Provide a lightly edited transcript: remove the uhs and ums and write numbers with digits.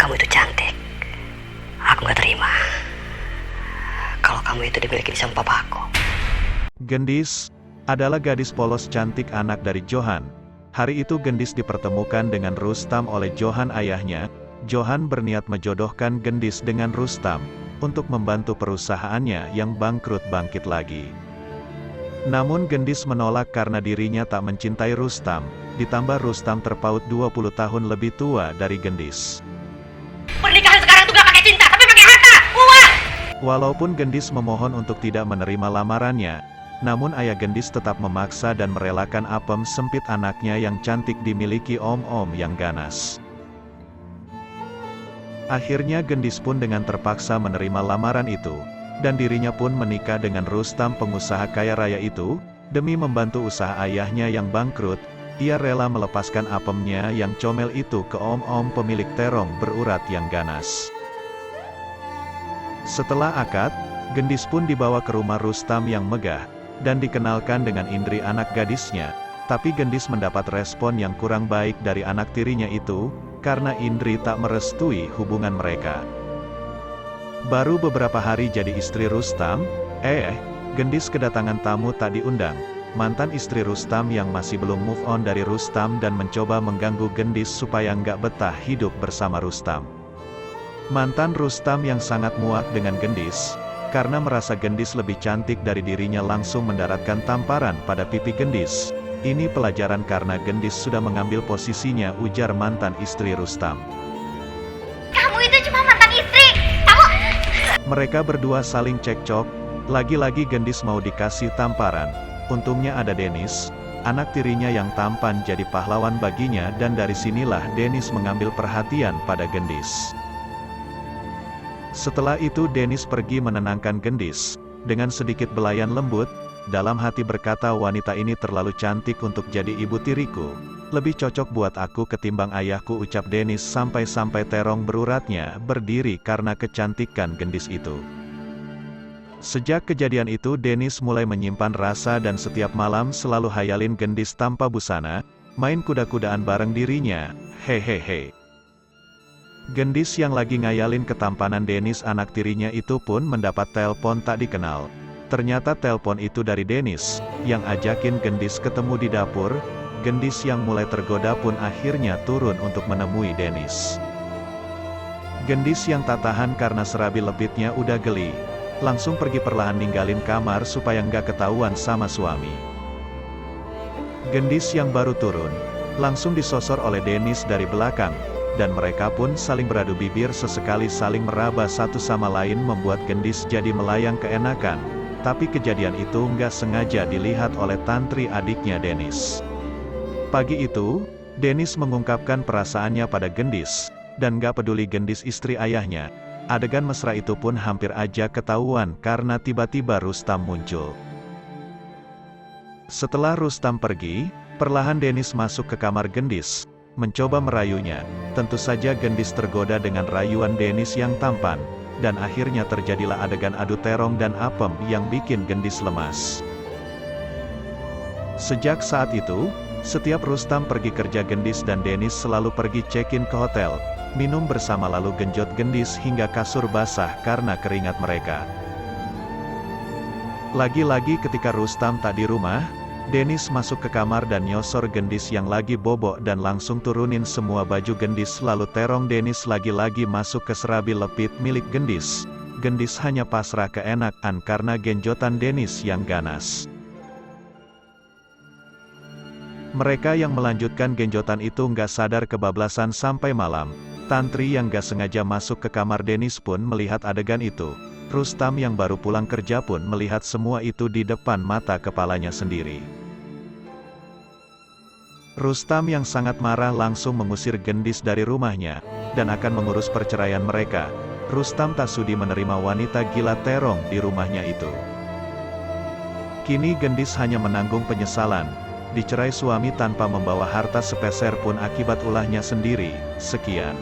kamu itu cantik. Aku gak terima kalau kamu itu dimiliki sama papa aku. Gendis adalah gadis polos cantik anak dari Johan. Hari itu Gendis dipertemukan dengan Rustam oleh Johan ayahnya. Johan berniat menjodohkan Gendis dengan Rustam, untuk membantu perusahaannya yang bangkrut bangkit lagi. Namun Gendis menolak karena dirinya tak mencintai Rustam, ditambah Rustam terpaut 20 tahun lebih tua dari Gendis. Pernikahan sekarang tuh gak pakai cinta, tapi pakai harta, uang! Walaupun Gendis memohon untuk tidak menerima lamarannya, namun ayah Gendis tetap memaksa dan merelakan apem sempit anaknya yang cantik dimiliki om-om yang ganas. Akhirnya Gendis pun dengan terpaksa menerima lamaran itu, dan dirinya pun menikah dengan Rustam pengusaha kaya raya itu. Demi membantu usaha ayahnya yang bangkrut, ia rela melepaskan apemnya yang comel itu ke om-om pemilik terong berurat yang ganas. Setelah akad, Gendis pun dibawa ke rumah Rustam yang megah, dan dikenalkan dengan Indri anak gadisnya. Tapi Gendis mendapat respon yang kurang baik dari anak tirinya itu, karena Indri tak merestui hubungan mereka. Baru beberapa hari jadi istri Rustam, Gendis kedatangan tamu tak diundang. Mantan istri Rustam yang masih belum move on dari Rustam dan mencoba mengganggu Gendis supaya nggak betah hidup bersama Rustam. Mantan Rustam yang sangat muak dengan Gendis, karena merasa Gendis lebih cantik dari dirinya langsung mendaratkan tamparan pada pipi Gendis. Ini pelajaran karena Gendis sudah mengambil posisinya, ujar mantan istri Rustam. Kamu itu cuma mantan istri. Mereka berdua saling cekcok, lagi-lagi Gendis mau dikasih tamparan. Untungnya ada Denis, anak tirinya yang tampan jadi pahlawan baginya, dan dari sinilah Denis mengambil perhatian pada Gendis. Setelah itu Denis pergi menenangkan Gendis, dengan sedikit belayan lembut. Dalam hati berkata, wanita ini terlalu cantik untuk jadi ibu tiriku. Lebih cocok buat aku ketimbang ayahku, ucap Denis sampai-sampai terong beruratnya berdiri karena kecantikan Gendis itu. Sejak kejadian itu Denis mulai menyimpan rasa dan setiap malam selalu hayalin Gendis tanpa busana, main kuda-kudaan bareng dirinya, hehehe. Gendis yang lagi ngayalin ketampanan Denis anak tirinya itu pun mendapat telepon tak dikenal. Ternyata telepon itu dari Denis, yang ajakin Gendis ketemu di dapur. Gendis yang mulai tergoda pun akhirnya turun untuk menemui Denis. Gendis yang tak tahan karena serabi lebitnya udah geli, langsung pergi perlahan ninggalin kamar supaya nggak ketahuan sama suami. Gendis yang baru turun, langsung disosor oleh Denis dari belakang, dan mereka pun saling beradu bibir, sesekali saling meraba satu sama lain, membuat Gendis jadi melayang keenakan. Tapi kejadian itu nggak sengaja dilihat oleh tantri adiknya Denis. Pagi itu, Denis mengungkapkan perasaannya pada Gendis, dan nggak peduli Gendis istri ayahnya. Adegan mesra itu pun hampir aja ketahuan karena tiba-tiba Rustam muncul. Setelah Rustam pergi, perlahan Denis masuk ke kamar Gendis, mencoba merayunya. Tentu saja Gendis tergoda dengan rayuan Denis yang tampan, dan akhirnya terjadilah adegan adu terong dan apem yang bikin Gendis lemas. Sejak saat itu, setiap Rustam pergi kerja Gendis dan Denis selalu pergi check-in ke hotel, minum bersama lalu genjot Gendis hingga kasur basah karena keringat mereka. Lagi-lagi ketika Rustam tak di rumah, Denis masuk ke kamar dan nyosor Gendis yang lagi bobok dan langsung turunin semua baju Gendis, lalu terong Denis lagi-lagi masuk ke serabi lepit milik Gendis. Gendis hanya pasrah keenakan karena genjotan Denis yang ganas. Mereka yang melanjutkan genjotan itu nggak sadar kebablasan sampai malam. Tantri yang nggak sengaja masuk ke kamar Denis pun melihat adegan itu. Rustam yang baru pulang kerja pun melihat semua itu di depan mata kepalanya sendiri. Rustam yang sangat marah langsung mengusir Gendis dari rumahnya, dan akan mengurus perceraian mereka. Rustam tak sudi menerima wanita gila terong di rumahnya itu. Kini Gendis hanya menanggung penyesalan, dicerai suami tanpa membawa harta sepeser pun akibat ulahnya sendiri. Sekian.